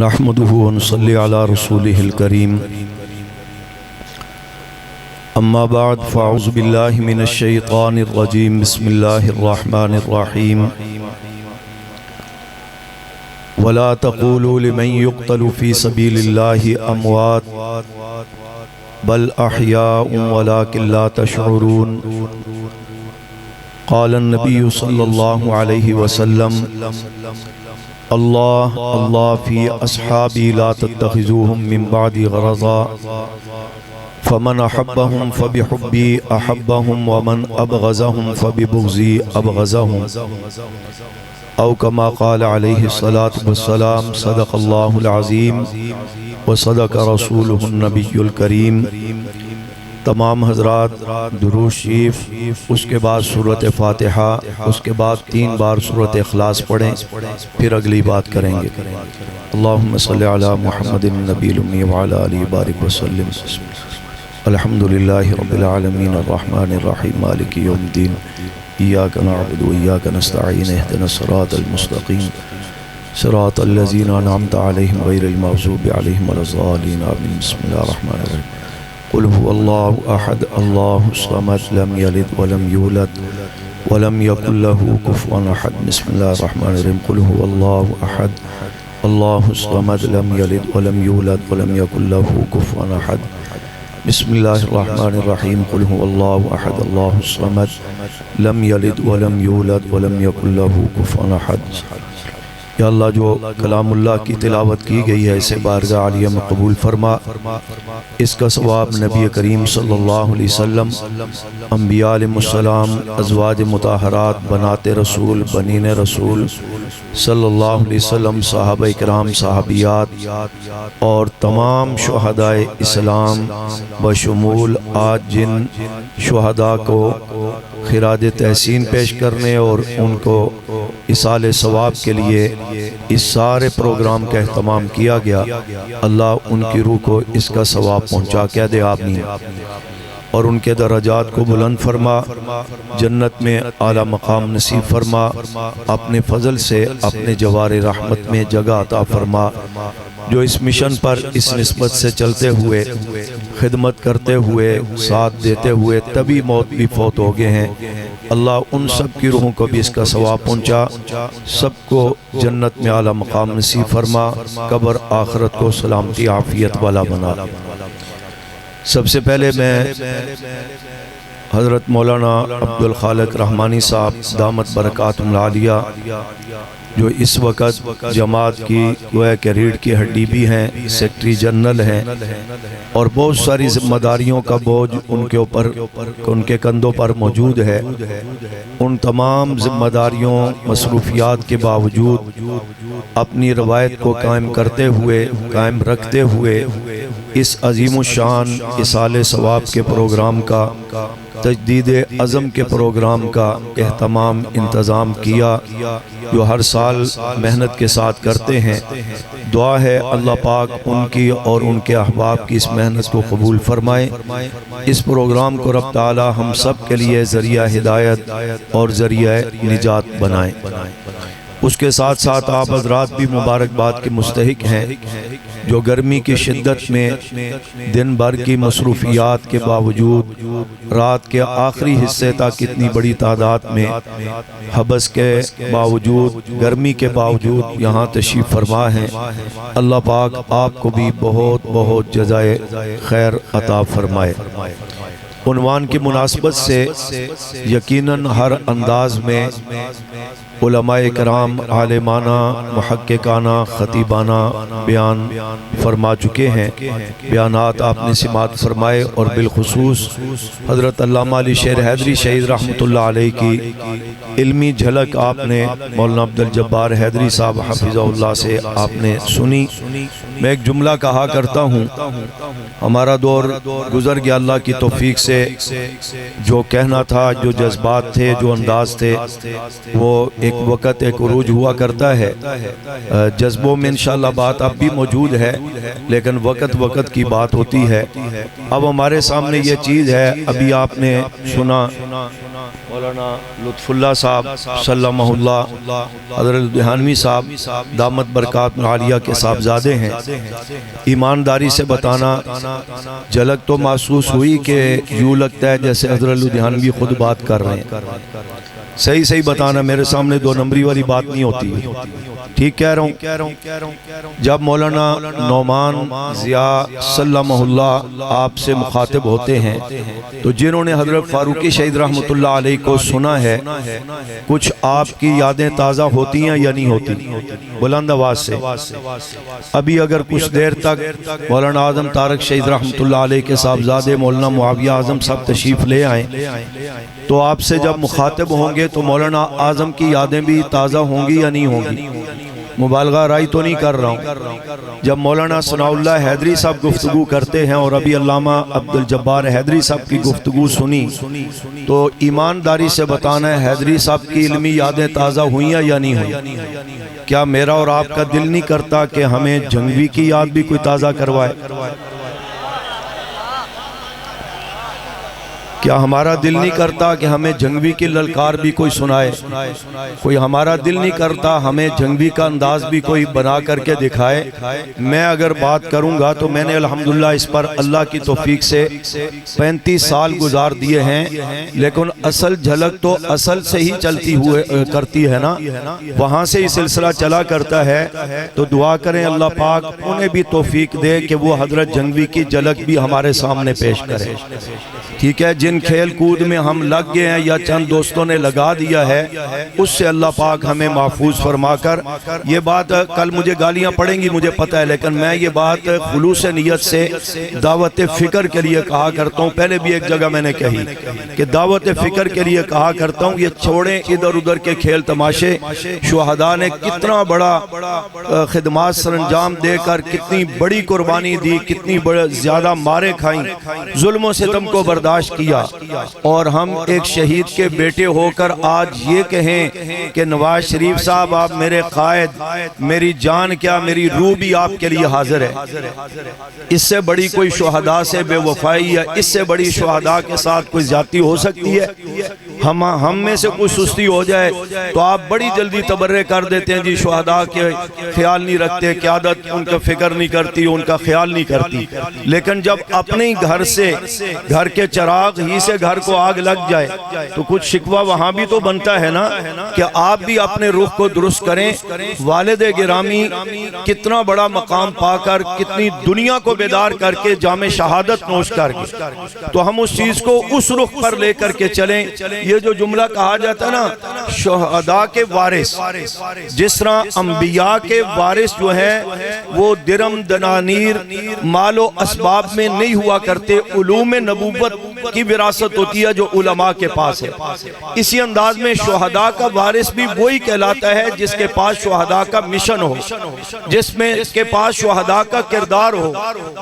نحمده ونصلي على رسوله الكريم أما بعد فأعوذ بالله من الشيطان الرجيم بسم الله الرحمن الرحيم ولا تقولوا لمن يقتل في سبيل الله أموات بل أحياء ولكن لا تشعرون قال النبي صلى الله عليه وسلم الله في أصحابي لا تتخذوهم من بعد غرضا فمن أحبهم فبحبي أحبهم ومن أبغضهم فببغضي أبغضهم أو كما قال عليه الصلاة والسلام صدق الله العظيم وصدق رسوله النبي الكريم۔ تمام حضرات درود شریف، اس کے بعد سورۃ فاتحہ، اس کے بعد 3 بار سورۃ اخلاص پڑھیں، پھر اگلی بات کریں گے۔ اللہم صلی علی محمد النبی الامی وعلی آلہ بارک وسلم۔ الحمدللہ رب العالمین الرحمن الرحیم مالک یوم الدین، ایاک نعبد و ایاک نستعین، اہدنا الصراط المستقیم صراط الذین انعمت علیہم غیر المغضوب علیہم ولا الضالین آمین۔ بسم اللہ الرحمن الرحیم۔ قل هو الله أحد الله الصمد لم يلد ولم يولد ولم يكن له كفوا أحد۔ بسم الله الرحمن الرحيم۔ قل هو الله أحد الله الصمد لم يلد ولم يولد ولم يكن له كفوا أحد۔ بسم الله الرحمن الرحيم۔ قل هو الله أحد الله الصمد لم يلد ولم يولد ولم يكن له كفوا أحد۔ یا اللہ جو کلام اللہ کی تلاوت کی گئی ہے اسے بارگاہ عالیہ میں قبول فرما، اس کا ثواب نبی کریم صلی اللہ علیہ وسلم، انبیاء علیہ السلام، ازواج مطہرات، بنات رسول، بنین رسول صلی اللہ علیہ وسلم، صحابہ کرام، صحابیات اور تمام شہداء اسلام بشمول آج جن شہداء کو خراج تحسین پیش کرنے اور ان کو ایصال ثواب کے لیے اس سارے پروگرام کا اہتمام کیا گیا، اللہ ان کی روح کو اس کا ثواب پہنچا کے دے آمین، اور ان کے درجات کو بلند فرما، جنت میں اعلیٰ مقام نصیب فرما، اپنے فضل سے اپنے جوار رحمت میں جگہ عطا فرما۔ جو اس مشن پر اس نسبت سے چلتے ہوئے، خدمت کرتے ہوئے، ساتھ دیتے ہوئے طبی موت بھی فوت ہو گئے ہیں، اللہ ان سب کی روحوں کو بھی اس کا ثواب پہنچا، سب کو جنت میں اعلیٰ مقام نصیب فرما، قبر آخرت کو سلامتی عافیت والا بنا۔ سب سے پہلے میں حضرت مولانا عبدالخالق رحمانی صاحب دامت برکاتہم العالیہ، جو اس وقت جماعت کی گویا کہ ریڑھ کی ہڈی بھی ہیں، سیکٹری جنرل ہیں، اور بہت ساری ذمہ داریوں کا بوجھ ان کے اوپر، ان کے کندھوں پر موجود ہے، ان تمام ذمہ داریوں، مصروفیات کے باوجود اپنی روایت کو قائم کرتے ہوئے، قائم رکھتے ہوئے اس عظیم الشان ایصال ثواب کے پروگرام کا، تجدید عزم کے پروگرام کا اہتمام انتظام کیا، جو ہر سال محنت کے ساتھ کرتے ہیں۔ دعا ہے اللہ پاک ان کی اور ان کے احباب کی اس محنت کو قبول فرمائے، اس پروگرام کو رب تعالی ہم سب کے لیے ذریعہ ہدایت اور ذریعہ نجات بنائیں۔ اس کے ساتھ ساتھ آپ حضرات بھی مبارکباد کے مستحق ہیں، جو گرمی کی شدت میں دن بھر کی مصروفیات کے باوجود رات کے آخری حصے تک اتنی بڑی تعداد میں حبس کے باوجود، گرمی کے باوجود یہاں تشریف فرما ہیں۔ اللہ پاک آپ کو بھی بہت بہت جزائے خیر عطا فرمائے۔ عنوان کی مناسبت سے یقیناً ہر انداز میں علماء کرام عالمانہ، محققانہ، خطیبانہ بیان فرما چکے ہیں، بیانات آپ نے سماعت فرمائے، اور بالخصوص حضرت علامہ علی شیر حیدری شہید رحمۃ اللہ علیہ کی علمی جھلک آپ نے مولانا عبدالجبار حیدری صاحب حفظہ اللہ سے آپ نے سنی۔ میں ایک جملہ کہا کرتا ہوں، ہمارا دور گزر گیا اللہ کی توفیق سے، جو کہنا تھا، جو جذبات تھے، جو انداز تھے، وہ ایک ایک وقت ایک عروج ہوا کرتا ہے، جذبوں میں انشاءاللہ بات اب بھی موجود ہے، لیکن وقت کی بات ہوتی ہے۔ اب ہمارے سامنے یہ چیز ہے، ابھی آپ نے سنا مولانا لطف اللہ صاحب سلمہ اللہ، حضرت دہانوی صاحب دامت برکات عالیہ کے صاحبزادے ہیں۔ ایمانداری سے بتانا، جھلک تو محسوس ہوئی کہ یوں لگتا ہے جیسے حضرت دہانوی خود بات کر رہے ہیں۔ صحیح بتانا، میرے سامنے دو نمبری والی بات نہیں ہوتی، ٹھیک کہہ رہا ہوں۔ جب مولانا نعمان ضیاء سلمہ اللہ آپ سے مخاطب ہوتے ہیں تو جنہوں نے حضرت فاروقی شہید رحمۃ اللہ علیہ کو سنا ہے، کچھ آپ کی یادیں تازہ ہوتی ہیں یا نہیں ہوتی؟ بلند آواز سے۔ ابھی اگر کچھ دیر تک مولانا اعظم طارق شہید رحمۃ اللہ علیہ کے صاحبزادے مولانا معاویہ اعظم صاحب تشریف لے آئیں تو آپ سے جب مخاطب ہوں گے تو مولانا اعظم کی یادیں بھی تازہ ہوں گی یا نہیں ہوں گی؟ مبالغہ رائی تو نہیں کر رہا ہوں۔ جب مولانا ثناء اللہ حیدری صاحب گفتگو کرتے ہیں اور ابھی علامہ عبدالجبار حیدری صاحب کی گفتگو سنی تو ایمانداری سے بتانا ہے حیدری صاحب کی علمی یادیں تازہ ہوئیں یا نہیں ہوئیں؟ کیا میرا اور آپ کا دل نہیں کرتا کہ ہمیں جنگوی کی یاد بھی کوئی تازہ کروائے؟ کیا ہمارا دل نہیں کرتا کہ ہمیں جنگوی کی للکار بھی کوئی سنائے؟ کوئی ہمارا دل نہیں کرتا ہمیں جنگوی کا انداز بھی کوئی بنا کر کے دکھائے؟ میں اگر بات کروں گا تو میں نے الحمدللہ اس پر اللہ کی توفیق سے 35 سال گزار دیے ہیں، لیکن اصل جھلک تو اصل سے ہی چلتی ہوئے کرتی ہے نا، وہاں سے ہی سلسلہ چلا کرتا ہے۔ تو دعا کریں اللہ پاک انہیں بھی توفیق دے کہ وہ حضرت جنگوی کی جھلک بھی ہمارے سامنے پیش کرے، ٹھیک ہے؟ جن کھیل کود میں ہم لگ گئے ہیں یا چند دوستوں نے لگا دیا ہے، اس سے اللہ پاک ہمیں محفوظ فرما کر، یہ بات کل مجھے گالیاں پڑیں گی مجھے پتہ ہے، لیکن میں یہ بات خلوص نیت سے دعوت فکر کے لیے کہا کرتا ہوں۔ پہلے بھی ایک جگہ میں نے کہی کہ دعوت فکر کے لیے کہا کرتا ہوں، یہ چھوڑیں ادھر ادھر کے کھیل تماشے۔ شہداء نے کتنا بڑا خدمات سر انجام دے کر کتنی بڑی قربانی دی، کتنی زیادہ مارے کھائیں، ظلم و ستم کو برداشت کیا، اور ہم ایک شہید کے بیٹے ہو کر آج یہ کہیں کہ نواز شریف صاحب آپ میرے قائد، میری جان کیا میری روح بھی آپ کے لیے حاضر ہے۔ اس سے بڑی کوئی شہداء سے بے وفائی یا اس سے بڑی شہداء کے ساتھ کوئی زیادتی ہو سکتی ہے؟ ہم میں سے کوئی سستی ہو جائے تو آپ بڑی جلدی تبرے کر دیتے ہیں، جی شہداء کے خیال نہیں رکھتے، قیادت ان کا فکر نہیں کرتی، ان کا خیال نہیں کرتی۔ لیکن جب اپنے گھر سے، گھر کے چراغ ہی سے گھر کو آگ لگ جائے تو کچھ شکوہ وہاں بھی تو بنتا ہے نا، کہ آپ بھی اپنے رخ کو درست کریں۔ والد گرامی کتنا بڑا مقام پا کر، کتنی دنیا کو بیدار کر کے جام شہادت نوش کر کے، تو ہم اس چیز کو اس رخ پر لے کر کے چلیں۔ یہ جو جملہ کہا جاتا ہے نا شہداء کے وارث، جس طرح انبیاء کے وارث جو ہے وہ درم دنانیر مال و اسباب میں نہیں ہوا کرتے، علوم نبوت کی وراثت ہوتی ہے جو علماء کے پاس ہے۔ اسی انداز میں شہداء کا وارث بھی وہی کہلاتا ہے جس کے پاس شہداء کا مشن ہو، جس میں اس کے پاس شہداء کا کردار ہو،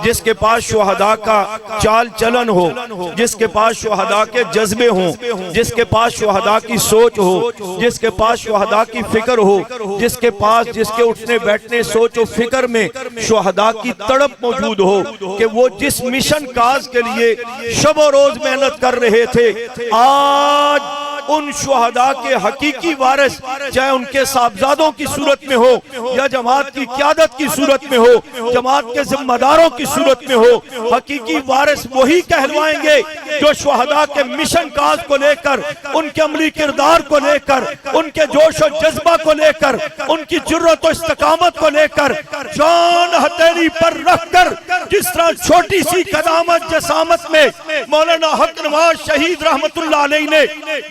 جس کے پاس شہداء کا چال چلن ہو، جس کے پاس شہداء کے جذبے ہوں، جس کے پاس شہداء کی سوچ ہو، جس کے پاس شہداء کی فکر ہو، جس کے پاس جس کے اٹھنے بیٹھنے سوچ و فکر میں شہداء کی تڑپ موجود ہو کہ وہ جس مشن کاز کے لیے شب و روز محنت کر رہے تھے، آج ان شہداء کے حقیقی وارث چاہے ان کے صاحبزادوں کی صورت میں ہو یا جماعت کی قیادت کی صورت میں ہو، جماعت کے ذمہ داروں کی صورت میں ہو، حقیقی وارث وہی کہلوائیں گے جو شہداء کے مشن کاز کو لے کر، ان کے عملی کردار کو لے کر، ان کے جوش و جذبہ کو لے کر، ان کی جرت و استقامت کو لے کر، جان ہتھیلی پر رکھ کر، جس طرح چھوٹی سی قدامت جسامت میں مولانا حق نواز شہید رحمت اللہ علیہ نے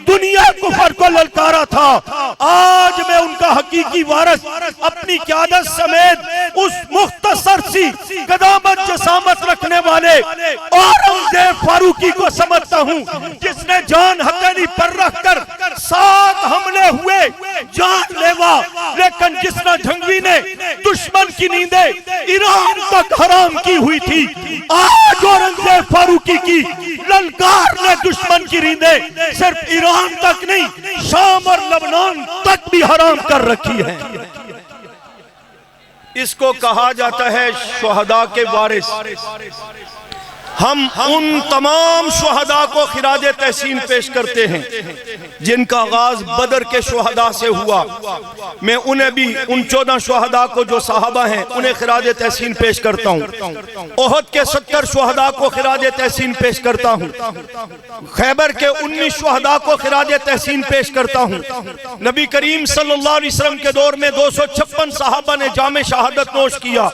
دنیا کفر کو للکارا تھا، آج میں ان کا حقیقی وارث اپنی قیادت سمیت اس مختلف مختصر سی قدامت جسامت رکھنے والے اورنگزیب فاروقی کو سمجھتا ہوں، جس نے جان حقانی پر رکھ کر 7 حملے ہوئے جان لیوا، لیکن جس نے جھنگوی نے دشمن کی نیندیں ایران تک حرام کی ہوئی تھی، آج اورنگزیب فاروقی کی للکار نے دشمن کی نیندیں صرف ایران تک نہیں، شام اور لبنان تک بھی حرام کر رکھی ہے۔ اس کو کہا جاتا ہے شہداء کے وارث۔ ہم ان تمام شہداء کو خراج تحسین پیش کرتے ہیں جن کا آغاز بدر کے شہداء سے ہوا۔ میں انہیں بھی، ان 14 شہداء کو جو صحابہ ہیں انہیں خراج تحسین پیش کرتا ہوں۔ احد کے 70 شہداء کو خراج تحسین پیش کرتا ہوں۔ خیبر کے 19 شہداء کو خراج تحسین پیش کرتا ہوں۔ نبی کریم صلی اللہ علیہ وسلم کے دور میں 256 صحابہ نے جام شہادت نوش کیا،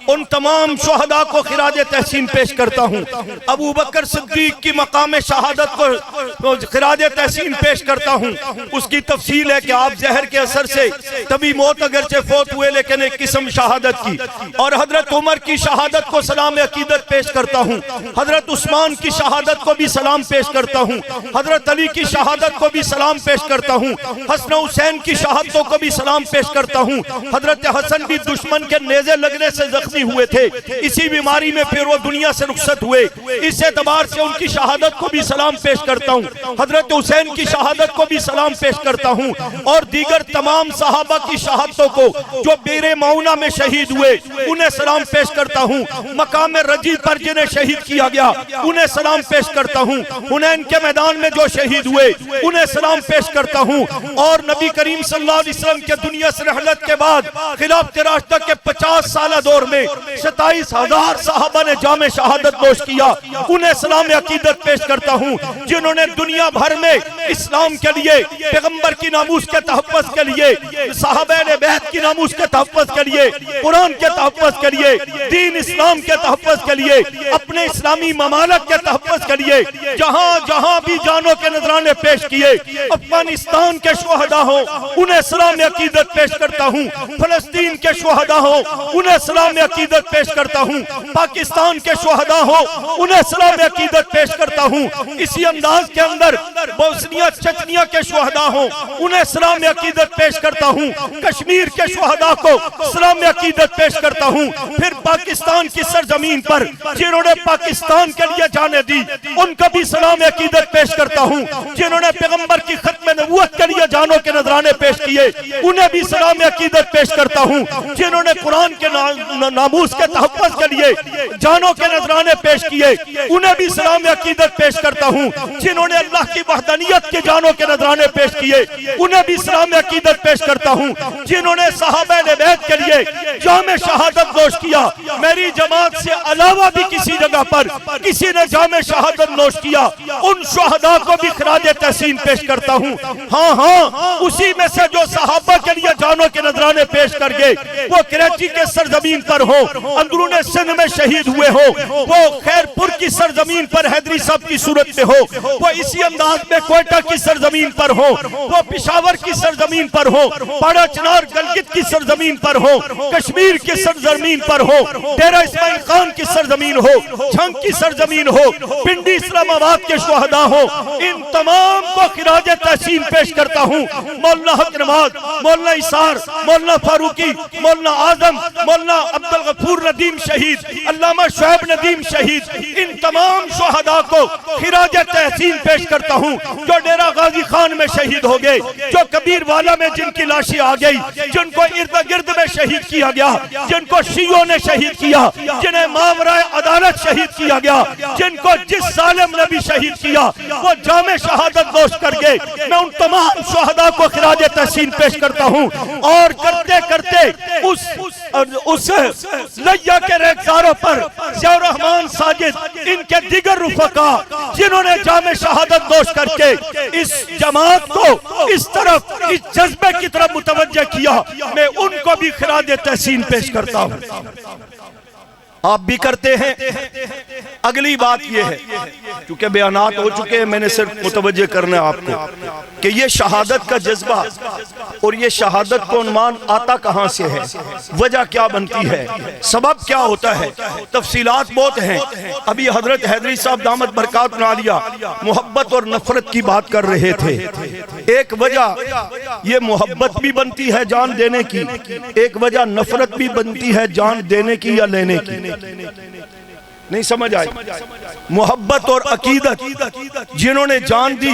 ان تمام شہداء کو خراج تحسین پیش کرتا ہوں۔ ابو بکر صدیق کی مقام شہادت کو خراج تحسین پیش کرتا ہوں۔ اس کی تفصیل ہے کہ آپ زہر کے اثر سے طبی موت اگرچہ فوت ہوئے لیکن ایک قسم شہادت کی، اور حضرت عمر کی شہادت کو سلام عقیدت پیش کرتا ہوں۔ حضرت عثمان کی شہادت کو بھی سلام پیش کرتا ہوں۔ حضرت علی کی شہادت کو بھی سلام پیش کرتا ہوں۔ حسن حسین کی شہادتوں کو بھی سلام پیش کرتا ہوں۔ حضرت حسن بھی دشمن کے نیزے لگنے سے زخمی ہوئے تھے، اسی بیماری میں پھر وہ دنیا سے رخصت ہوئے، اس اعتبار سے ان کی شہادت کو بھی سلام پیش کرتا ہوں۔ حضرت حسین کی شہادت کو بھی سلام پیش کرتا ہوں، اور دیگر تمام صحابہ کی شہادتوں کو جو بیر معونہ میں شہید ہوئے انہیں سلام پیش کرتا ہوں۔ مقام رجی پر جنہیں شہید کیا گیا انہیں سلام پیش کرتا ہوں۔ حنین کے میدان میں جو شہید ہوئے انہیں سلام پیش کرتا ہوں، اور نبی کریم صلی اللہ علیہ وسلم کے دنیا سے رحلت کے بعد خلافت راشدہ کے 50 سالہ دور میں 27,000 صحابہ نے جام شہادت نوش کیا، انہیں سلام عقیدت پیش کرتا ہوں۔ جنہوں نے دنیا بھر میں اسلام کے لیے، پیغمبر کی ناموس کے تحفظ کے لیے، صحابہ بیعت کی ناموس کے تحفظ کے لیے، قرآن کے تحفظ کے لیے، دین اسلام کے تحفظ کے لیے، اپنے اسلامی ممالک کے تحفظ کے لیے جہاں جہاں بھی جانوں کے نذرانے پیش کیے، افغانستان کے شہداء ہوں انہیں سلام عقیدت پیش کرتا ہوں، فلسطین کے شہداء ہوں انہیں سلام عقیدت پیش کرتا ہوں، پاکستان کے شہداء ہوں انہیں سلام عقیدت پیش کرتا ہوں۔ اسی انداز کے اندر بوسنیا چچنیا کے شہداء ہوں انہیں سلام عقیدت پیش کرتا ہوں، کشمیر کے شہداء کو سلام عقیدت پیش کرتا ہوں۔ پھر پاکستان کی سرزمین پر جنہوں نے پاکستان کے لیے جانیں دی ان کا بھی سلام عقیدت پیش کرتا ہوں۔ جنہوں نے پیغمبر کی ختم نبوت کے لیے جانوں کے نذرانے پیش کیے انہیں بھی سلام عقیدت پیش کرتا ہوں۔ جنہوں نے قرآن کے ناموس کے تحفظ کے لیے جانوں کے نذرانے پیش کیے انہیں بھی سلام عقیدت پیش کرتا ہوں۔ جنہوں نے اللہ کی وحدانیت کے جانوں کے نذرانے پیش کیے انہیں بھی سلام عقیدت پیش کرتا ہوں۔ جنہوں نے صحابہ بیعت کے لیے جام شہادت نوش کیا، میری جماعت سے علاوہ بھی کسی جگہ پر کسی نے جام شہادت نوش کیا، ان شہداء کو بھی خراج تحسین پیش کرتا ہوں۔ ہاں اسی میں سے جو صحابہ کے لیے جانوں کے نذرانے پیش کر گئے وہ کراچی کے سرزمین پر ہو، اندرون سندھ میں شہید ہوئے ہو، وہ خیرپور کی سرزمین پر حیدری صاحب کی صورت میں ہو، وہ اسی انداز میں کوئٹہ کی سرزمین پر ہو، وہ پشاور کی سرزمین پر ہو، پاڑا چنار گلگت کی سرزمین پر ہو، کشمیر کی سرزمین پر ہو، ڈیرہ اسماعیل خان کی سرزمین ہو، جھنگ کی سرزمین ہو، پنڈی اسلام آباد کے شہداء ہو، ان تمام کو خراج تحسین پیش کرتا ہوں۔ مولانا حق نماز، مولانا اسار، مولانا فاروقی، مولانا اعظم، مولانا عبدالغفور ندیم شہید، علامہ شعیب ندیم شہید، ان تمام شہداء کو خراج تحسین پیش کرتا ہوں جو ڈیرہ غازی خان میں شہید ہو گئے، جو کبیر والا میں جن کی لاشیں آ گئی، جن کو ارد گرد میں شہید کیا گیا، جن کو شیعوں نے شہید کیا، جنہیں ماورائے عدالت شہید کیا گیا، جن کو جس ظالم نے بھی شہید کیا وہ جام شہادت نوش کر گئے، میں ان تمام شہداء کو خراج تحسین پیش کرتا ہوں۔ اور کرتے کرتے اس لیا کے ریگزاروں پر ضیاء الرحمن ساجد، ان کے دیگر رفقا جنہوں نے جام شہادت نوش کر کے اس جماعت کو اس طرف، اس جذبے کی طرف متوجہ کیا، میں ان کو بھی خراج تحسین پیش کرتا ہوں۔ آپ بھی کرتے ہیں۔ اگلی بات یہ ہے، کیونکہ بیانات ہو چکے ہیں، میں نے صرف متوجہ کرنا ہے آپ کو کہ یہ شہادت کا جذبہ اور یہ شہادت کو عنوان آتا کہاں سے ہے، وجہ کیا بنتی ہے، سبب کیا ہوتا ہے، تفصیلات بہت ہیں۔ ابھی حضرت حیدری صاحب دامت برکات عالیہ محبت اور نفرت کی بات کر رہے تھے۔ ایک وجہ یہ محبت بھی بنتی ہے جان دینے کی، ایک وجہ نفرت بھی بنتی ہے جان دینے کی یا لینے کی۔ نہیں سمجھ آئی؟ محبت اور عقیدت، جنہوں نے جان دی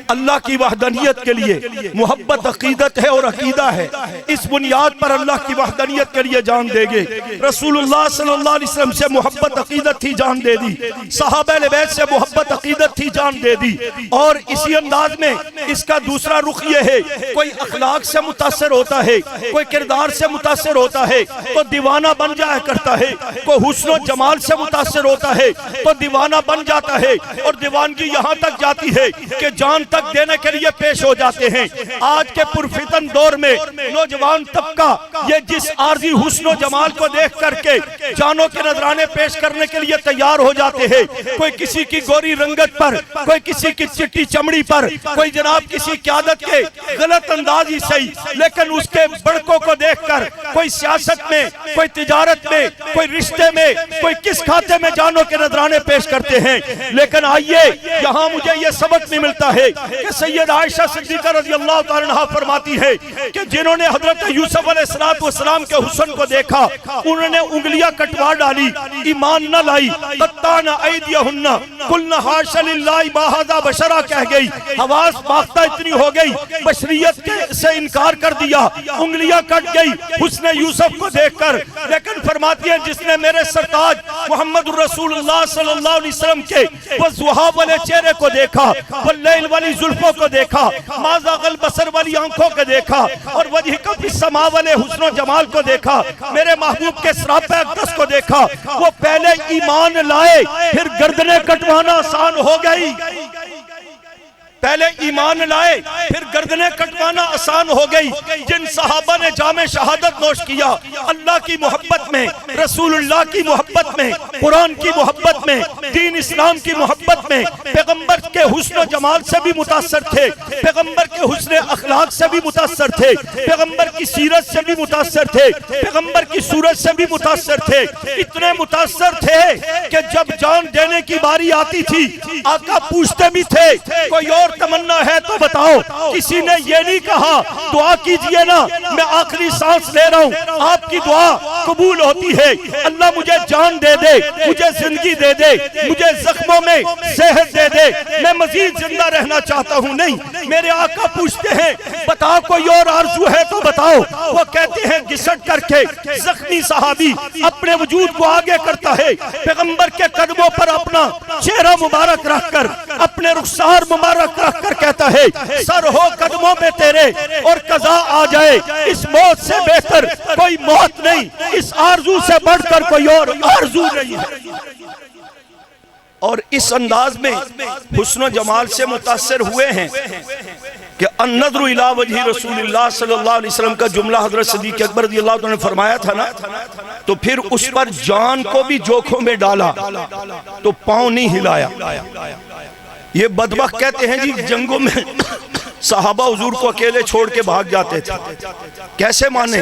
اللہ کی وحدانیت کے لیے، محبت عقیدت ہے اور عقیدہ ہے، اس بنیاد پر اللہ کی وحدانیت کے لیے جان دے گے۔ رسول اللہ صلی اللہ علیہ وسلم سے محبت عقیدت تھی، جان دے دی۔ صحابہ اہل بیت سے محبت عقیدت تھی، جان دے دی۔ اور اسی انداز میں اس کا دوسرا رخ یہ ہے، کوئی اخلاق سے متاثر ہوتا ہے، کوئی کردار سے متاثر ہوتا ہے تو دیوانہ بن جایا کرتا ہے، کوئی حسن و جمال سے متاثر ہوتا ہے تو دیوانہ بن جاتا ہے، اور دیوانگی یہاں تک جاتی ہے کہ جان تک دینے کے لیے پیش ہو جاتے ہیں۔ آج کے پرفتن دور میں نوجوان طبقہ یہ جس عارضی حسن و جمال کو دیکھ کر کے جانوں کے نذرانے پیش کرنے کے لیے تیار ہو جاتے ہیں، کوئی کسی کی گوری رنگت پر، کوئی کسی کی چٹی چمڑی پر، کوئی جناب کسی قیادت کے غلط اندازی صحیح، لیکن اس کے بڑکوں کو دیکھ کر کوئی سیاست میں، کوئی تجارت میں، کوئی رشتے میں، کوئی کس کھاتے میں جانوں کے نذرانے پیش کرتے ہیں۔ لیکن آئیے یہاں مجھے یہ سبق نہیں ملتا ہے کہ سید عائشہ صدیقہ رضی اللہ تعالیٰ عنہا فرماتی ہے کہ جنہوں نے حضرت یوسف علیہ السلام کے حسن کو دیکھا انہوں نے انگلیاں کٹوا ڈالی، ایمان نہ لائی، قطعن ایدیہن قلن حاشا للہ ما ھذا بشرا کہہ گئی، حواس باختہ اتنی ہو گئی، بشریت سے انکار کر دیا، انگلیاں کٹ گئی حسن یوسف کو دیکھ کر۔ لیکن فرماتی ہے جس نے میرے سرتاج محمد رسول اللہ صلی اللہ علیہ وسلم کے وہ زحا والے چہرے کو دیکھا، واللیل والی زلفوں کو دیکھا، ما زاغ البصر والی آنکھوں کو دیکھا، اور وجہ کا فی السماء والے حسن و جمال کو دیکھا، میرے محبوب کے سراپہ اقدس کو دیکھا، وہ پہلے ایمان لائے پھر گردنیں کٹوانا آسان ہو گئی۔ پہلے ایمان لائے پھر گردنیں کٹوانا آسان ہو گئی۔ جن صحابہ نے جام شہادت نوش کیا اللہ کی محبت میں، رسول اللہ کی محبت میں، قرآن کی محبت میں، دین اسلام کی محبت میں، پیغمبر کے حسن و جمال سے بھی متاثر تھے، پیغمبر کے حسن اخلاق سے بھی متاثر تھے، پیغمبر کی سیرت سے بھی متاثر تھے، پیغمبر کی صورت سے بھی متاثر تھے، اتنے متاثر تھے کہ جب جان دینے کی باری آتی تھی آقا پوچھتے بھی تھے کوئی اور تمنا ہے تو بتاؤ۔ کسی نے یہ نہیں کہا دعا کیجئے نا میں آخری سانس لے رہا ہوں، آپ کی دعا قبول ہوتی ہے، اللہ مجھے جان دے دے، مجھے زندگی دے دے، مجھے زخموں میں صحت دے دے، میں مزید زندہ رہنا چاہتا ہوں۔ نہیں، میرے آقا پوچھتے ہیں بتاؤ کوئی اور آرزو ہے تو بتاؤ۔ وہ کہتے ہیں گھسٹ کر کے زخمی صحابی اپنے وجود کو آگے کرتا ہے، پیغمبر کے قدموں پر اپنا چہرہ مبارک رکھ کر، اپنے رخسار مبارک رکھ کر کہتا ہے سر ہو قدموں میں تیرے اور قضا آ جائے، اس موت سے بہتر کوئی موت نہیں، اس آرزو سے بڑھ کر کوئی اور آرزو نہیں ہے۔ اور اس انداز میں حسن و جمال سے متاثر ہوئے ہیں کہ النظر الی وجہ رسول اللہ صلی اللہ علیہ وسلم کا جملہ حضرت صدیق اکبر رضی اللہ عنہ نے فرمایا تھا نا، تو پھر اس پر جان کو بھی جوکھوں میں ڈالا تو پاؤں نہیں ہلایا۔ یہ بدبخت کہتے ہیں جی جنگوں میں صحابہ حضور کو اکیلے چھوڑ کے بھاگ جاتے تھے، کیسے مانے؟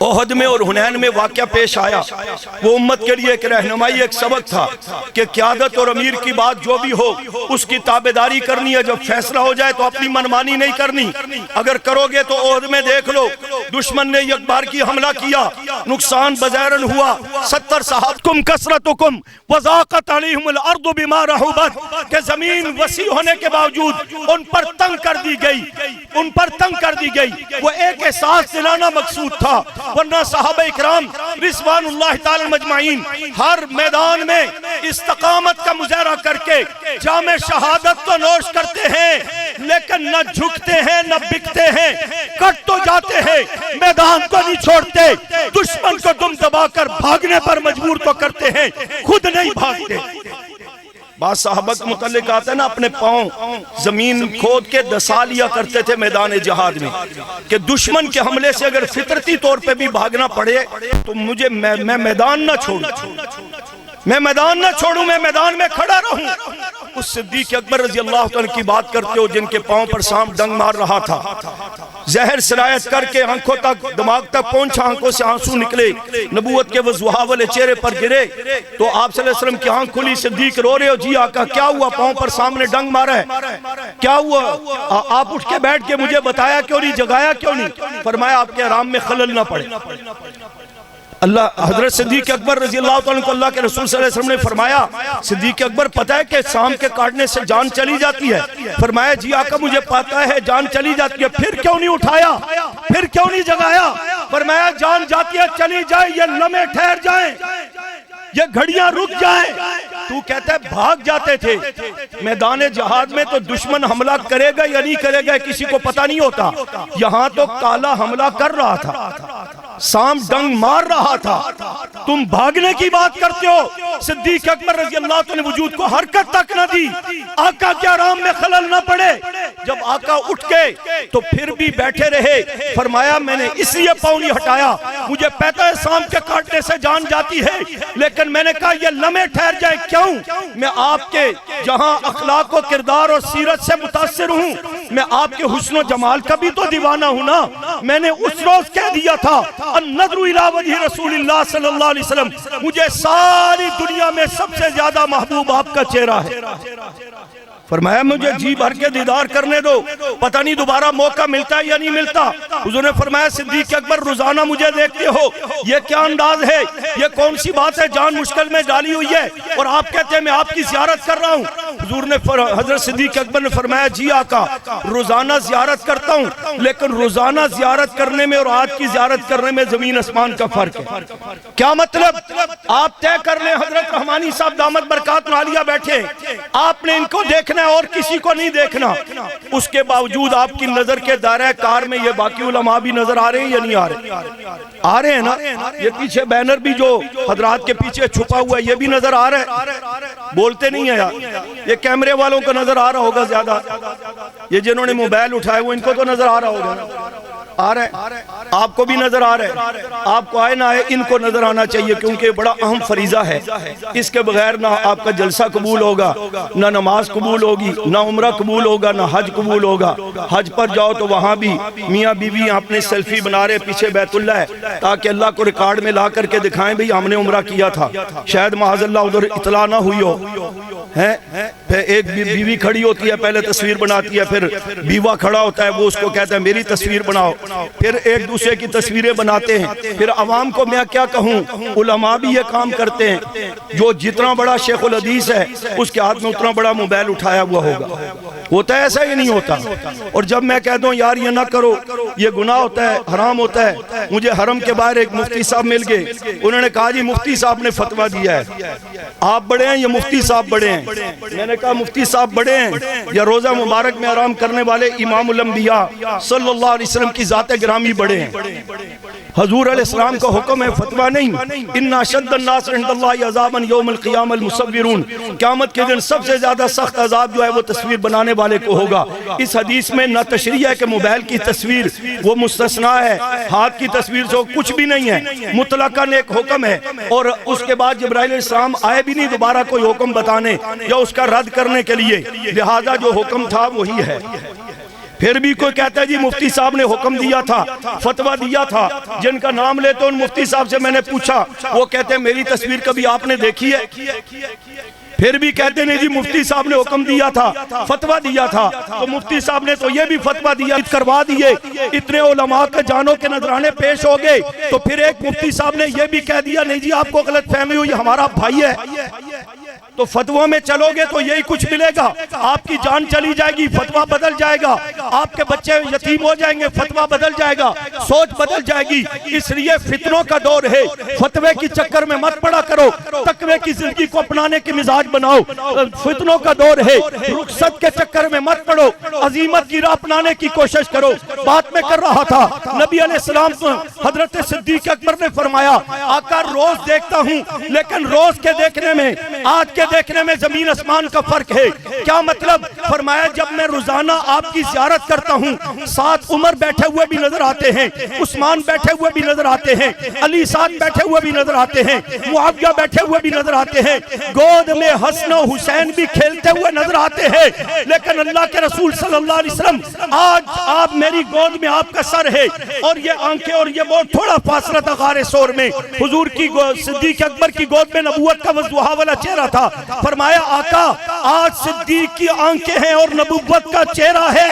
احد میں اور حنین میں واقعہ پیش آیا، وہ امت کے لیے ایک رہنمائی، ایک سبق تھا کہ قیادت اور امیر کی بات جو بھی ہو اس کی تابعداری کرنی ہے، جب فیصلہ ہو جائے تو اپنی منمانی نہیں کرنی۔ اگر کرو گے تو احد میں دیکھ لو دشمن نے یک بار کی حملہ کیا، نقصان بظاہراً ہوا، 70 صحابکم کثرتکم وضاقت علیہم الارض بما رحبت، کہ زمین وسیع ہونے کے باوجود ان پر تنگ کر دی گئی، ان پر تنگ کر دی گئی۔ وہ ایک احساس دلانا مقصود تھا، ورنہ صحابہ اکرام رضوان اللہ تعالی مجمعین ہر میدان میں استقامت کا مظاہرہ کر کے جام شہادت تو نوش کرتے ہیں، لیکن نہ جھکتے ہیں نہ بکتے ہیں، کٹ تو جاتے ہیں، میدان کو نہیں چھوڑتے، دشمن کو دم دبا کر بھاگنے پر مجبور تو کرتے ہیں، خود نہیں بھاگتے۔ بعض صحابہ کے متعلق آتا ہے نا اپنے پاؤں زمین کھود کے دسا لیا کرتے تھے میدان جہاد میں، کہ دشمن کے حملے سے اگر فطرتی طور پہ بھی بھاگنا پڑے تو میں میدان نہ چھوڑوں، میں میدان نہ چھوڑوں، میں میدان میں کھڑا رہوں۔ اس صدیق اکبر رضی اللہ عنہ کی بات کرتے ہو جن کے پاؤں پر سانپ ڈنگ مار رہا تھا، زہر سرایت کر کے آنکھوں تک دماغ تک پہنچا، آنکھوں سے آنسو نکلے، نبوت کے وضحا والے چہرے پر گرے تو آپ صلی اللہ علیہ وسلم کی آنکھ کھلی، صدیق رو رہے ہو، جی آقا کیا ہوا؟ پاؤں پر سامنے ڈنگ مارا ہے، کیا ہوا؟ آپ اٹھ کے بیٹھ کے مجھے بتایا کیوں نہیں، جگایا کیوں نہیں؟ فرمایا آپ کے آرام میں خلل نہ پڑے۔ اللہ حضرت صدیق اکبر رضی اللہ تعالیٰ کو اللہ کے رسول صلی اللہ علیہ وسلم نے فرمایا، صدیق اکبر پتہ ہے کہ سام کے کاٹنے سے جان چلی جاتی ہے؟ فرمایا جی آقا مجھے پتہ ہے جان چلی جاتی ہے، پھر کیوں نہیں اٹھایا، پھر کیوں نہیں جگایا؟ فرمایا جان جاتی ہے چلی جائے، یہ لمحے ٹھہر جائیں، یہ گھڑیاں رک جائیں۔ تو کہتا ہے بھاگ جاتے تھے میدان جہاد میں، تو دشمن حملہ کرے گا یا نہیں کرے گا کسی کو پتہ نہیں ہوتا، یہاں تو کالا حملہ کر رہا تھا، سام ڈنگ مار رہا تھا، تم بھاگنے کی بات کرتے ہو۔ صدیق اکبر رضی اللہ عنہ نے وجود کو حرکت تک نہ دی، آقا کے آرام میں خلل نہ پڑے۔ جب آقا اٹھ گئے تو پھر بھی بیٹھے رہے، فرمایا میں نے اس لیے پاؤں نہیں ہٹایا، مجھے پتہ ہے سام کے کاٹنے سے جان جاتی ہے، لیکن میں نے کہا یہ لمحے ٹھہر جائے، کیوں؟ میں آپ کے جہاں اخلاق و کردار اور سیرت سے متاثر ہوں، میں آپ کے حسن و جمال کا بھی تو دیوانہ ہوں نا۔ میں نے اس روز کہہ دیا تھا النظر الی وجہ رسول اللہ صلی اللہ علیہ وسلم، مجھے ساری دنیا میں سب سے زیادہ محبوب آپ کا چہرہ ہے۔ فرمایا مجھے جی بھر کے دیدار کرنے دو، پتہ نہیں دوبارہ موقع ملتا ہے یا نہیں ملتا۔ حضور نے فرمایا صدیق اکبر روزانہ مجھے دیکھتے ہو، یہ کیا انداز ہے، یہ کون سی بات ہے، جان مشکل میں ڈالی ہوئی ہے اور آپ کہتے ہیں میں آپ کی زیارت کر رہا ہوں۔ حضور نے حضرت صدیق اکبر نے فرمایا جی آقا روزانہ زیارت کرتا ہوں، لیکن روزانہ زیارت کرنے میں اور آج کی زیارت کرنے میں زمین اسمان کا فرق ہے۔ کیا مطلب؟ آپ طے کر لیں، حضرت رحمانی صاحب دامت برکات عالیہ بیٹھے، آپ نے ان کو دیکھنا اور کسی کو نہیں دیکھنا، اس کے باوجود آپ کی نظر کے دائرہ کار میں یہ باقی علماء بھی نظر آ رہے ہیں یا نہیں آ رہے؟ آ رہے ہیں نا؟ یہ پیچھے بینر بھی جو حضرات کے پیچھے چھپا ہوا ہے یہ بھی نظر آ رہا ہے، بولتے نہیں ہیں یار۔ یہ کیمرے والوں کو نظر آ رہا ہوگا زیادہ، یہ جنہوں نے موبائل اٹھائے وہ ان کو تو نظر آ رہا ہوگا، آ رہا ہے، آپ کو بھی نظر آ رہا ہے، آپ کو آئے نہ آئے ان کو نظر آنا چاہیے، کیونکہ یہ بڑا اہم فریضہ ہے، اس کے بغیر نہ آپ کا جلسہ قبول ہوگا، نہ نماز قبول ہوگی، نہ عمرہ قبول ہوگا، نہ حج قبول ہوگا۔ حج پر جاؤ تو وہاں بھی میاں بیوی اپنے سیلفی بنا رہے، پیچھے بیت اللہ ہے، تاکہ اللہ کو ریکارڈ میں لا کر کے دکھائیں بھئی ہم نے عمرہ کیا تھا، شاید معاذ اللہ ادھر اطلاع نہ ہوئی ہو۔ پھر ایک بیوی کھڑی ہوتی ہے، پہلے تصویر بناتی ہے، پھر بیوہ کھڑا ہوتا ہے، وہ اس کو کہتا ہے میری تصویر بناؤ، پھر ایک دوسرے کی تصویریں بناتے ہیں۔ پھر عوام کو میں کیا کہوں، علماء بھی یہ کام کرتے ہیں، جو جتنا بڑا شیخ الحدیث ہے اس کے ہاتھ میں اتنا بڑا موبائل اٹھایا ہوا ہوگا، ہوتا ہے ایسا ہی نہیں ہوتا۔ اور جب میں کہتا ہوں یار یہ نہ کرو، یہ گناہ ہوتا ہے، حرام ہوتا ہے، مجھے حرم کے باہر ایک مفتی صاحب مل گئے، انہوں نے کہا جی مفتی صاحب نے فتویٰ دیا ہے، آپ بڑے ہیں یا مفتی صاحب بڑے ہیں؟ میں نے کہا مفتی صاحب بڑے ہیں یا روزہ مبارک میں آرام کرنے والے امام الانبیاء صلی اللہ علیہ وسلم کی ذات گرامی بڑے ہیں؟ حضور علیہ السلام کا حکم ہے فتویٰ نہیں، ان اشد الناس عند اللہ عذابا یوم القیامہ المصورون، قیامت کے دن سب سے زیادہ سخت عذاب جو ہے وہ تصویر بنانے والے کو ہوگا۔ اس حدیث میں نہ تشریح ہے کہ موبائل کی تصویر وہ مستثنیٰ ہے، ہاتھ کی تصویر سے کچھ بھی نہیں ہے، مطلقاً ایک حکم ہے۔ اور اس کے بعد جبرائیل علیہ السلام آئے بھی نہیں دوبارہ کوئی حکم بتانے یا اس کا رد کرنے کے لیے، لہذا جو حکم تھا وہی ہے۔ پھر بھی کوئی کہتا ہے جی مفتی صاحب نے حکم دیا تھا، فتویٰ دیا تھا، جن کا نام لیتے ان مفتی صاحب سے میں نے پوچھا، وہ کہتے ہیں میری تصویر کبھی آپ نے دیکھی ہے؟ پھر بھی کہتے ہیں جی مفتی صاحب نے حکم دیا تھا، فتویٰ دیا تھا، تو مفتی صاحب نے تو یہ بھی فتویٰ دیا کروا دیے، اتنے علماء کے جانوں کے نذرانے پیش ہو گئے، تو پھر ایک مفتی صاحب نے یہ بھی کہہ دیا نہیں جی آپ کو غلط فہمی ہوئی، ہمارا بھائی ہے۔ تو فتووں میں چلو گے تو یہی کچھ ملے گا، آپ کی جان چلی جائے گی، فتویٰ بدل جائے گا، آپ کے بچے یتیم ہو جائیں گے، فتویٰ بدل جائے گا، سوچ بدل جائے گی۔ اس لیے فتنوں کا دور ہے، فتوے کی چکر میں مت پڑا کرو، تقوی کی زندگی کو اپنانے کی مزاج بناؤ۔ فتنوں کا دور ہے، رخصت کے چکر میں مت پڑو، عظیمت کی راہ اپنانے کی کوشش کرو۔ بات میں کر رہا تھا، نبی علیہ السلام حضرت صدیق اکبر نے فرمایا آقا روز دیکھتا ہوں، لیکن روز کے دیکھنے میں آج کے کے دیکھنے میں زمین آسمان کا فرق ہے۔ کیا مطلب؟ فرمایا جب میں روزانہ آپ کی زیارت کرتا ہوں، ساتھ عمر بیٹھے ہوئے بھی نظر آتے ہیں، عثمان بیٹھے ہوئے بھی نظر آتے ہیں، علی ساتھ بیٹھے ہوئے بھی نظر آتے ہیں، معاویہ بیٹھے ہوئے بھی نظر آتے ہیں، گود میں حسن و حسین بھی کھیلتے ہوئے نظر آتے ہیں، لیکن اللہ کے رسول صلی اللہ علیہ وسلم آج آپ میری گود میں آپ کا سر ہے اور یہ آنکھیں اور یہ بہت تھوڑا فاصلہ تھا غار ثور میں، حضور کی صدیق اکبر کی گود میں نبوت کا وضحا والا چہرہ تھا۔ فرمایا آقا آج صدیق کی آنکھیں ہیں اور نبوت کا چہرہ ہے،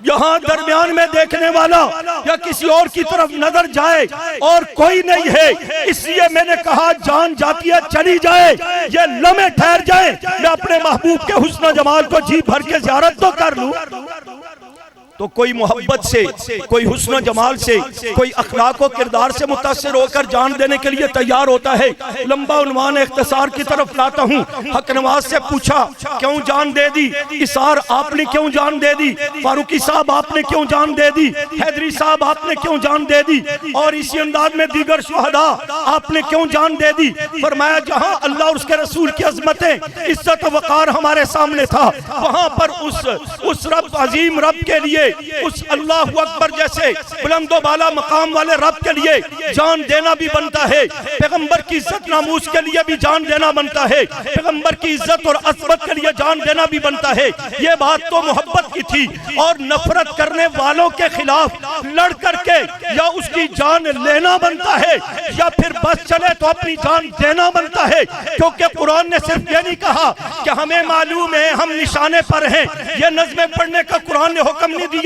یہاں درمیان میں دیکھنے والا یا کسی اور کی طرف نظر جائے اور کوئی نہیں ہے، اس لیے میں نے کہا جان جاتی ہے چلی جائے، یہ لمحے ٹھہر جائے، میں اپنے محبوب کے حسن و جمال کو جی بھر کے زیارت تو کر لوں۔ تو کوئی محبت سے، کوئی حسن و جمال سے، کوئی اخلاق و کردار سے متاثر ہو کر جان دینے کے لیے تیار ہوتا ہے۔ لمبا عنوان اختصار کی طرف لاتا ہوں۔ حق نواز سے پوچھا کیوں جان دے دی؟ اسار آپ نے کیوں جان دے دی؟ فاروقی صاحب آپ نے کیوں جان دے دی؟ حیدری صاحب آپ نے کیوں جان دے دی؟ اور اسی انداز میں دیگر شہداء آپ نے کیوں جان دے دی؟ فرمایا جہاں اللہ اور اس کے رسول کی عظمتیں، عزت و وقار ہمارے سامنے تھا، وہاں پر اس رب عظیم رب کے لیے، اس اللہ اکبر جیسے بلند و بالا مقام والے رب کے لیے جان دینا بھی بنتا ہے، پیغمبر کی عزت ناموس کے لیے بھی جان دینا بنتا ہے، پیغمبر کی عزت اور عظمت کے لیے جان دینا بھی بنتا ہے۔ یہ بات تو محبت کی تھی، اور نفرت کرنے والوں کے خلاف لڑ کر کے یا اس کی جان لینا بنتا ہے یا پھر بس چلے تو اپنی جان دینا بنتا ہے، کیونکہ قرآن نے صرف یہ نہیں کہا کہ ہمیں معلوم ہے ہم نشانے پر ہیں، یہ نظمیں پڑھنے کا قرآن نے حکم نہیں دیا۔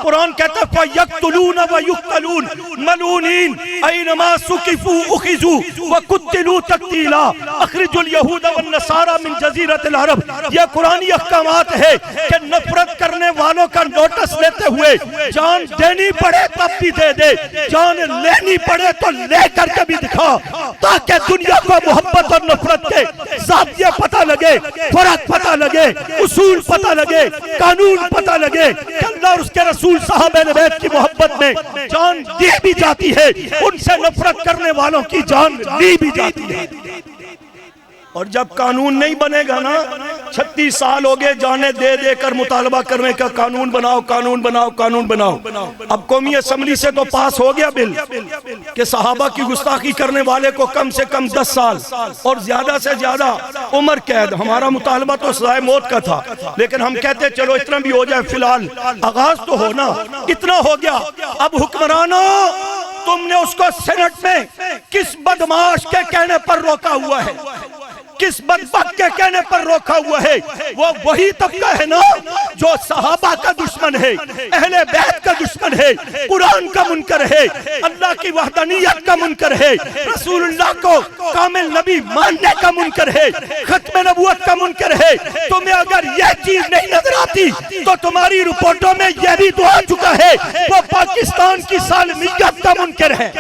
قرآن کہتا ہے فَيَقْتُلُونَ وَيُقْتَلُونَ مَلْعُونِينَ أَيْنَمَا سُقِفُوا أُخِذُوا وَقُتِّلُوا تَقْتِيلًا اخرجوا اليهود والنصارى من جزیرۃ العرب۔ یہ قرآنی احکامات ہے کہ نفرت کرنے والوں کا نوٹس لیتے ہوئے جان دینی پڑے تب بھی دے دے، جان لینی پڑے تو لے کر کے بھی دکھا، تاکہ دنیا کو محبت اور نفرت کے ضابطے پتہ لگے، فرق پتہ لگے، اصول پتہ لگے، قانون پتہ لگے کہ اللہ اور اس کے رسول صحابہ اہل بیت کی محبت میں جان دی بھی جاتی ہے، ان سے نفرت کرنے والوں کی جان لی بھی جاتی ہے۔ اور جب قانون نہیں بنے گا نا، 36 سال ہو گئے جانے دے دے کر مطالبہ کرنے کا قانون بناؤ قانون بناؤ قانون بناؤ۔ اب قومی اسمبلی سے تو پاس ہو گیا بل کہ صحابہ کی گستاخی کرنے والے کو کم سے کم 10 سال اور زیادہ سے زیادہ عمر قید۔ ہمارا مطالبہ تو سزائے موت کا تھا، لیکن ہم کہتے چلو اتنا بھی ہو جائے، فی الحال آغاز تو ہونا، اتنا ہو گیا۔ اب حکمرانوں تم نے اس کو سینٹ میں کس بدمعاش کے کہنے پر روکا ہوا ہے، کس بدبخت کے کہنے پر روکا ہوا ہے؟ وہ وہی طبقہ ہے نا جو صحابہ کا دشمن ہے، اہل بیت کا دشمن ہے، قرآن کا منکر ہے، اللہ کی وحدانیت کا منکر ہے، رسول اللہ کو کامل نبی ماننے کا منکر ہے، ختم نبوت کا منکر ہے۔ تمہیں اگر یہ چیز نہیں نظر آتی تو تمہاری رپورٹوں میں یہ بھی تو آ چکا ہے، وہ پاکستان کی سالمیت کا منکر ہے،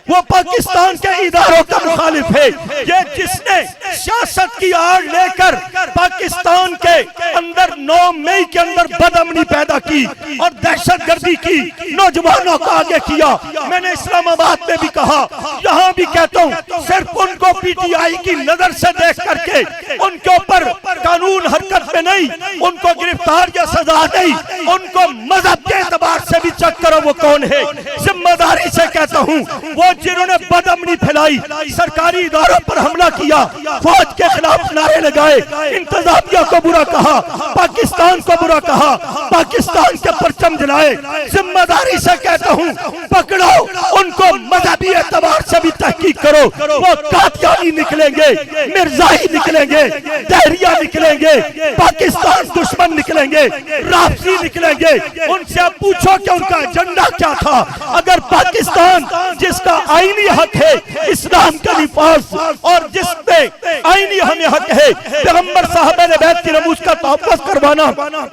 وہ پاکستان کے اداروں کا مخالف ہے۔ یہ جس نے سیاست کی آڑ لے کر پاکستان کے اندر 9 مئی کے اندر بدامنی پیدا کی اور دہشت گردی کی، نوجوانوں کو آگے کیا۔ میں نے اسلام آباد میں بھی کہا، یہاں بھی کہتا ہوں، صرف ان کو پی ٹی آئی کی نظر سے دیکھ کر کے ان کے اوپر قانون حرکت میں نہیں، ان کو گرفتار یا سزا نہیں، ان کو مذہب کے اعتبار سے بھی چیک کرو وہ کون ہے۔ ذمہ داری سے کہتا ہوں، وہ جنہوں نے بدامنی پھیلائی، سرکاری اداروں پر حملہ کیا، فوج کے خلاف نعرے لگائے، انتظامیہ کو برا کہا، پاکستان کو برا کہا، پاکستان کے پرچم جلائے، ذمہ داری سے کہتا ہوں پکڑو ان کو، مذہبی اعتبار سے بھی تحقیق کرو۔ وہ قادیانی نکلیں گے، مرزائی نکلیں گے، دہریہ نکلیں گے، پاکستان دشمن نکلیں گے، رافضی نکلیں گے، ان سے اب پوچھو کہ ان کا ایجنڈا کیا تھا۔ اگر پاکستان جس کا آئینی حق ہے اسلام کا نفاذ، اور جس پہ آئینی ہمیں حق ہے پیغمبر صاحب اہل بیت کی ناموس کا تحفظ کروانا،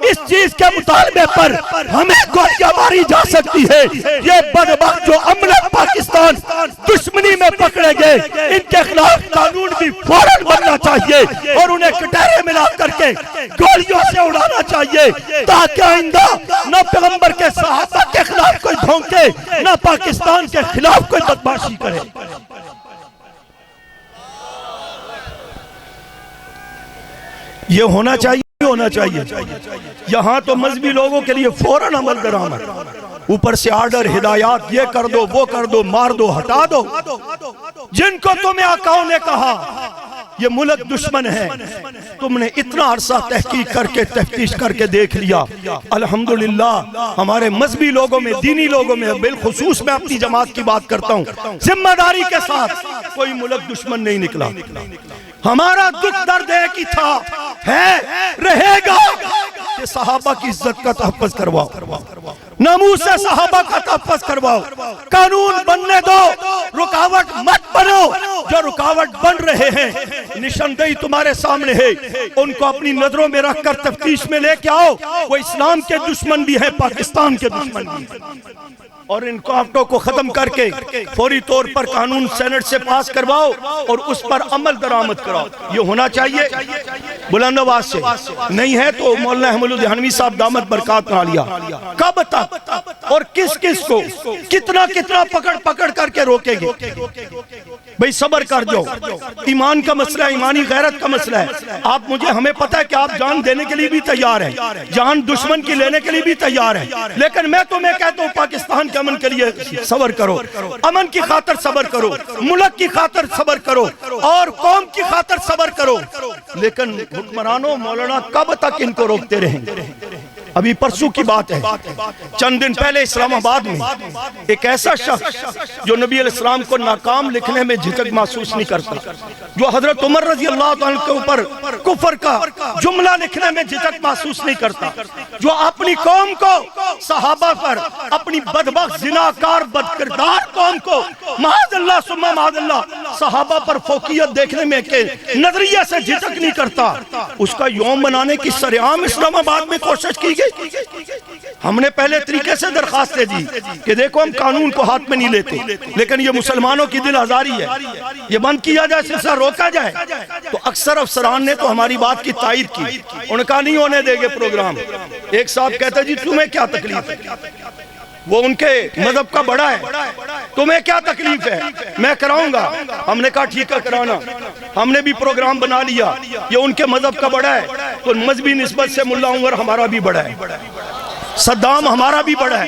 اس چیز کے مطالبے پر ہمیں گولیاں ماری جا سکتی ہے۔ یہ بدبخت جو عملاً پاکستان دشمنی میں پکڑے گئے، ان کے خلاف قانون بھی فوراً بننا چاہیے اور انہیں کٹہرے ملا کر کے گولیوں سے اڑانا چاہیے، تاکہ آئندہ نہ پیغمبر کے صحابہ کے خلاف کوئی بھونکے، نہ پاکستان کے خلاف کوئی بدمعاشی کرے۔ یہ ہونا چاہیے یہاں تو مذہبی لوگوں کے لیے فوراً عمل درآمد، اوپر سے آرڈر، ہدایات، یہ کر دو، وہ کر دو، مار دو، ہٹا دو۔ جن کو تمہیں آقاؤں نے کہا یہ ملک دشمن ہے، تم نے اتنا عرصہ تحقیق کر کے تفتیش کر کے دیکھ لیا۔ الحمدللہ ہمارے مذہبی لوگوں میں، دینی لوگوں میں، بالخصوص میں اپنی جماعت کی بات کرتا ہوں، ذمہ داری کے ساتھ کوئی ملک دشمن نہیں نکلا۔ ہمارا دکھ درد ایک ہی تھا، ہے، رہے گا کہ صحابہ کی عزت کا تحفظ کرواؤ، ناموس صحابہ کا تحفظ کرواؤ، قانون بننے دو، رکاوٹ مت بنو۔ جو رکاوٹ بن رہے ہیں نشاندہی تمہارے سامنے ہے، ان کو اپنی نظروں میں رکھ کر تفتیش میں لے کے آؤ۔ وہ اسلام کے دشمن بھی ہیں، پاکستان کے دشمن بھی ہیں، اور ان کافٹوں کو ختم کر کے فوری طور پر قانون سینٹ سے پاس کرواؤ اور اس پر عمل درآمد کراؤ۔ یہ ہونا چاہیے بلند آواز سے، نہیں ہے تو مولانا احمد الدہانوی صاحب دامت برکات عالیہ کب تک اور کس کس کو کتنا پکڑ کر کے روکے گے؟ بھئی صبر کر جو، ایمان کا مسئلہ ہے، ایمانی غیرت کا مسئلہ ہے۔ آپ مجھے، ہمیں پتہ ہے کہ آپ جان دینے کے لیے بھی تیار ہیں، جان دشمن کی لینے کے لیے بھی تیار ہیں، لیکن میں تمہیں کہتا ہوں پاکستان کے امن کے لیے صبر کرو، امن کی خاطر صبر کرو، ملک کی خاطر صبر کرو، اور قوم کی خاطر صبر کرو۔ لیکن حکمرانوں، مولانا کب تک ان کو روکتے رہیں؟ ابھی پرسوں کی بات ہے، چند دن پہلے اسلام آباد میں ایک ایسا شخص جو نبی علیہ السلام کو ناکام لکھنے میں جھجک محسوس نہیں کرتا، جو حضرت عمر رضی اللہ عنہ کے اوپر کفر کا جملہ لکھنے میں جھجک محسوس نہیں کرتا، جو اپنی قوم کو، صحابہ پر، اپنی بدبخت زناکار بدکردار قوم کو معاذ اللہ ثم معاذ اللہ صحابہ پر فوقیت دیکھنے میں کے نظریے سے جھجک نہیں کرتا، اس کا یوم منانے کی سرعام اسلام آباد میں کوشش کی گئی۔ ہم نے پہلے طریقے سے درخواستیں دی کہ دیکھو ہم قانون کو ہاتھ میں نہیں لیتے، لیکن یہ مسلمانوں کی دل آزاری ہے، یہ بند کیا جائے، سلسلہ روکا جائے۔ تو اکثر افسران نے تو ہماری بات کی تائید کی، انہوں نے کہا نہیں ہونے دیں گے پروگرام۔ ایک صاحب کہتا جی تمہیں کیا تکلیف ہے، وہ ان کے مذہب کا بڑا ہے، تمہیں کیا تکلیف ہے، میں کراؤں گا۔ ہم نے کہا ٹھیک ہے کرانا، ہم نے بھی پروگرام بنا لیا، یہ ان کے مذہب کا بڑا ہے تو مذہبی نسبت سے ملا عمر ہمارا بھی بڑا ہے، صدام ہمارا بھی بڑا ہے،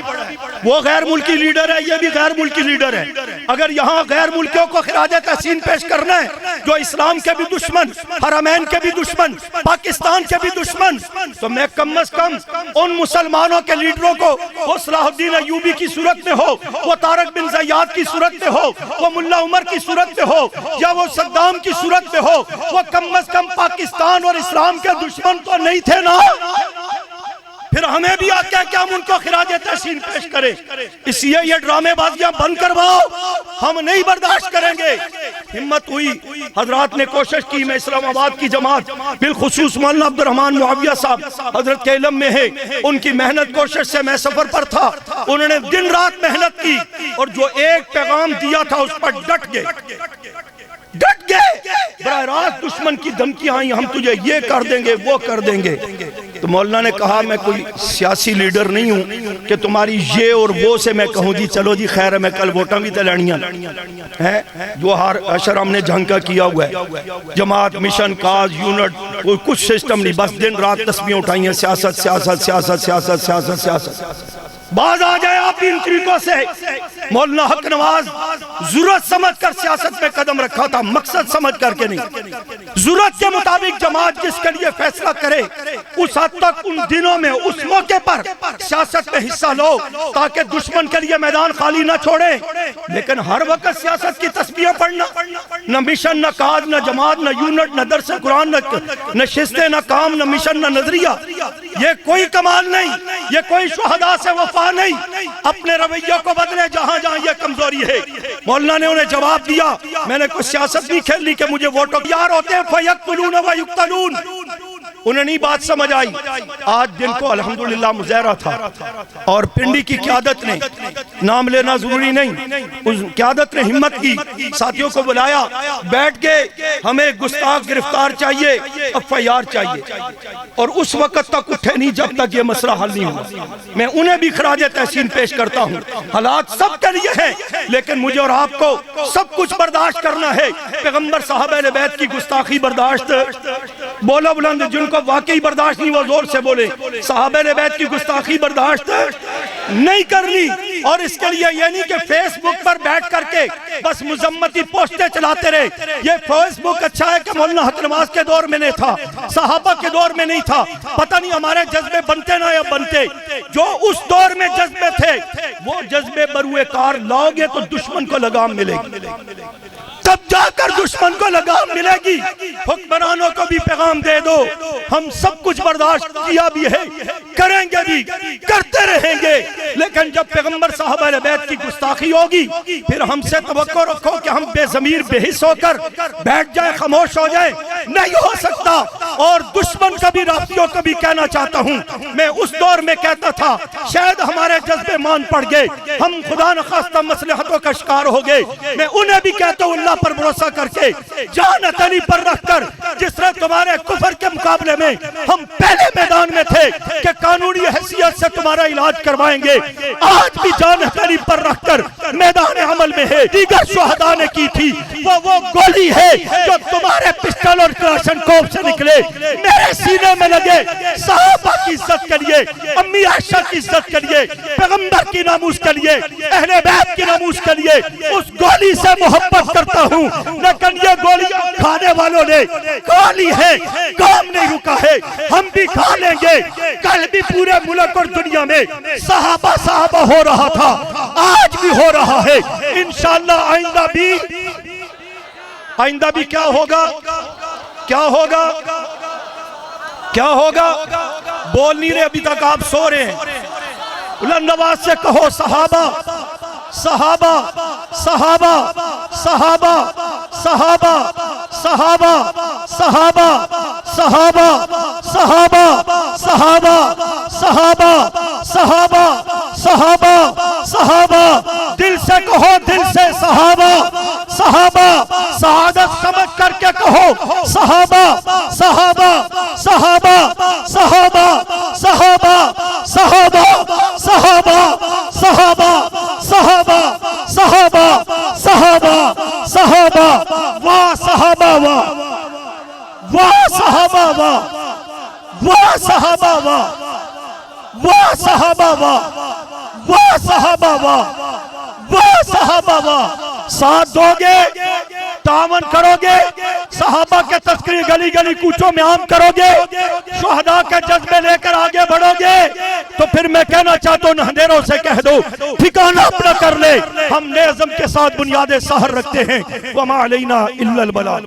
وہ غیر ملکی لیڈر ہے، یہ بھی غیر ملکی لیڈر ہے۔ اگر یہاں غیر ملکیوں کو خراج تحسین پیش کرنا ہے جو اسلام کے بھی دشمن، حرمین کے بھی دشمن، پاکستان کے بھی دشمن، تو میں کم از کم ان مسلمانوں کے لیڈروں کو، وہ صلاح الدین ایوبی کی صورت میں ہو، وہ طارق بن زیاد کی صورت میں ہو، وہ ملا عمر کی صورت میں ہو، یا وہ صدام کی صورت میں ہو، وہ کم از کم پاکستان اور اسلام کے دشمن تو نہیں تھے نا؟ پھر ہمیں بھی آتا ہے کہ ہم ان کو خراج تحسین پیش کریں۔ اس لیے یہ ڈرامے بازیاں بند کرواؤ، ہم نہیں برداشت کریں گے۔ ہمت ہوئی، حضرات نے کوشش کی، میں اسلام آباد کی جماعت بالخصوص مولانا عبد الرحمن معاویہ صاحب حضرت کے علم میں ہے، ان کی محنت کوشش سے میں سفر پر تھا، انہوں نے دن رات محنت کی اور جو ایک پیغام دیا تھا اس پر ڈٹ گئے، براہ راست دشمن کی دھمکیاں آئیں، ہم تجھے یہ کر دیں گے، وہ کر دیں گے۔ تو مولانا نے کہا میں کوئی سیاسی لیڈر نہیں ہوں کہ تمہاری یہ اور وہ سے میں کہوں جی چلو جی خیر ہے، میں کل ووٹاں بھی تلانیاں ہیں، جو ہر اشر ہم نے جھنکا کیا ہوا ہے، جماعت، مشن، کاز، یونٹ، کوئی کچھ سسٹم نہیں، بس دن رات تسبیحیں اٹھائی ہیں، سیاست سیاست سیاست سیاست سیاست سیاست۔ باز آ جائے آپ ان طریقوں سے۔ مولانا حق نواز ضرورت سمجھ کر سیاست میں قدم رکھا تھا، مقصد سمجھ کر کے نہیں۔ ضرورت کے مطابق جماعت جس کے لیے فیصلہ کرے اس حد تک ان دنوں میں اس موقع پر سیاست میں حصہ لو تاکہ دشمن کے لیے میدان خالی نہ چھوڑے۔ لیکن ہر وقت سیاست کی تسبیح پڑھنا، نہ مشن، نہ کاج، نہ جماعت، نہ یونٹ، نہ درس قرآن، نہ نشستیں، نہ کام، نہ مشن، نہ نظریہ، یہ کوئی کمال نہیں، یہ کوئی شہداء سے وفا نہیں۔ اپنے رویہ کو بدلے جہاں جہاں یہ کمزوری ہے۔ مولانا نے انہیں جواب دیا، میں نے کوئی سیاست نہیں کھیلنی کہ مجھے ووٹوں یار ہوتے ہیں، فَيَقْتُلُونَ وَيُقْتَلُونَ۔ انہیں نہیں بات سمجھ آئی۔ آج دن کو الحمدللہ مظاہرہ تھا اور پنڈی کی قیادت نے، نام لینا ضروری نہیں، اس قیادت نے ہمت کی، ساتھیوں کو بلایا، بیٹھ گئے، ہمیں گستاخ گرفتار چاہیے، FIR چاہیے، اور اس وقت تک اٹھے نہیں جب تک یہ مسئلہ حل نہیں ہوا۔ میں انہیں بھی خراج تحسین پیش کرتا ہوں، حالات سب کے لیے ہیں، لیکن مجھے اور آپ کو سب کچھ برداشت کرنا ہے۔ پیغمبر صحابہ اہل بیت کی گستاخی برداشت، بولا بلند جن کو واقعی برداشت نہیں وہ زور سے بولے، صحابہ اہل بیت کی گستاخی برداشت نہیں کرنی۔ اور اس کے لیے یہ نہیں کہ فیس بک پر بیٹھ کر کے بس مذمتی پوسٹیں چلاتے رہے۔ یہ فیس بک اچھا ہے کہ مولانا حق نواز کے دور میں نہیں تھا، صحابہ کے دور میں نہیں تھا، پتہ نہیں ہمارے جذبے بنتے نہ یا بنتے۔ جو اس دور میں جذبے تھے وہ جذبے بروئے کار لاؤ گے تو دشمن کو لگام ملے گی، تب جا کر دشمن کو لگام ملے گی۔ حکمرانوں کو بھی پیغام دے دو، ہم سب کچھ برداشت کیا بھی ہے، کریں گے بھی، کرتے رہیں گے، لیکن جب پیغمبر صحابہ اہل بیت کی گستاخی ہوگی پھر ہم سے توقع رکھو کہ ہم بے ضمیر بے حس ہو کر بیٹھ جائیں، خاموش ہو جائیں، نہیں ہو سکتا۔ اور دشمن کا بھی رافضیوں کو بھی کہنا چاہتا ہوں، میں اس دور میں کہتا تھا شاید ہمارے جذبے مان پڑ گئے، ہم خدا نخواستہ مصلحتوں کا شکار ہو گئے، میں انہیں بھی کہتا ہوں اللہ پر بھروسہ کر کے، جان علی پر رکھ کر، جس طرح تمہارے کفر کے مقابلے میں ہم پہلے میدان میں تھے کہ قانونی حیثیت سے تمہارا علاج کروائیں گے، آج بھی جان علی پر رکھ کر میدان عمل میں ہے۔ دیگر شہداء نے کی تھی وہ گولی ہے جو تمہارے پسٹل اور کلاشن کوف سے نکلے میرے سینے میں لگے، صحابہ کی عزت کے لیے، امی عائشہ کی عزت کے لیے، پیغمبر کی ناموس کے لیے، اہل بیت کی ناموس کے لیے اس گولی سے محبت کرتا ہوں، لیکن یہ گولی کھانے والوں نے گولی ہے، کام نہیں رکا ہے، ہم بھی کھا لیں گے۔ کل بھی پورے ملک اور دنیا میں صحابہ ہو رہا تھا، آج بھی ہو رہا ہے، انشاءاللہ آئندہ بھی کیا ہوگا؟ کیا ہوگا؟ کیا ہوگا؟ بول نہیں رہے، ابھی تک آپ سو رہے ہیں۔ بلند آواز سے کہو صحابہ صحابہ صحابہ صحابہ صحابہ صحابہ صحابہ صحابہ صحابہ صحابہ صحابہ صحابہ صحابہ صحابہ، دل سے کہو، دل سے صحابہ صحابہ، سعادت سمجھ کر کے کہو صحابہ صحابہ صحابہ صحابہ صحابہ صحابہ صحابہ صحابہ صحابہ صحابہ صحابہ صحابہ، واہ صحابہ واہ، واہ صحابہ واہ، واہ صحابہ واہ، واہ صحابہ واہ، واہ صحابہ واہ، واہ صحابہ واہ۔ ساتھ دو گے، تعاون کرو گے، صحابہ کے تذکرے گلی گلی کوچوں میں عام کرو گے، شہداء کے جذبے لے کر آگے بڑھو گے، تو پھر میں کہنا چاہتا ہوں اندھیروں سے کہہ دو ٹھکانہ اپنا کر لے، ہم نظم کے ساتھ بنیاد سحر رکھتے ہیں، وما علینا الا البلاغ۔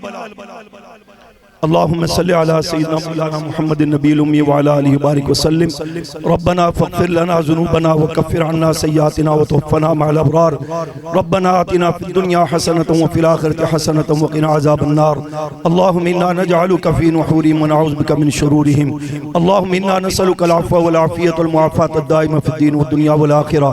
اللهم صل على سيدنا مولانا محمد النبي الأمي وعلى آله وبارك وسلم۔ ربنا فاغفر لنا ذنوبنا وكفر عنا سيئاتنا وتوفنا مع الأبرار، ربنا آتنا في الدنيا حسنة وفي الآخرة حسنة وقنا عذاب النار، اللهم إنا نجعلك في نحورهم ونعوذ بك من شرورهم، اللهم إنا نسألك العفو والعافية والمعافاة الدائمة في الدين والدنيا والآخرة،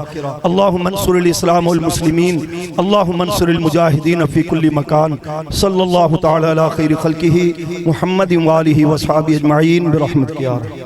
اللهم انصر الإسلام والمسلمين، اللهم انصر المجاهدين في كل مكان، صلى الله تعالى على خير خلقه محمد وآلہ وصحابہ اجمعین برحمتک یا رب۔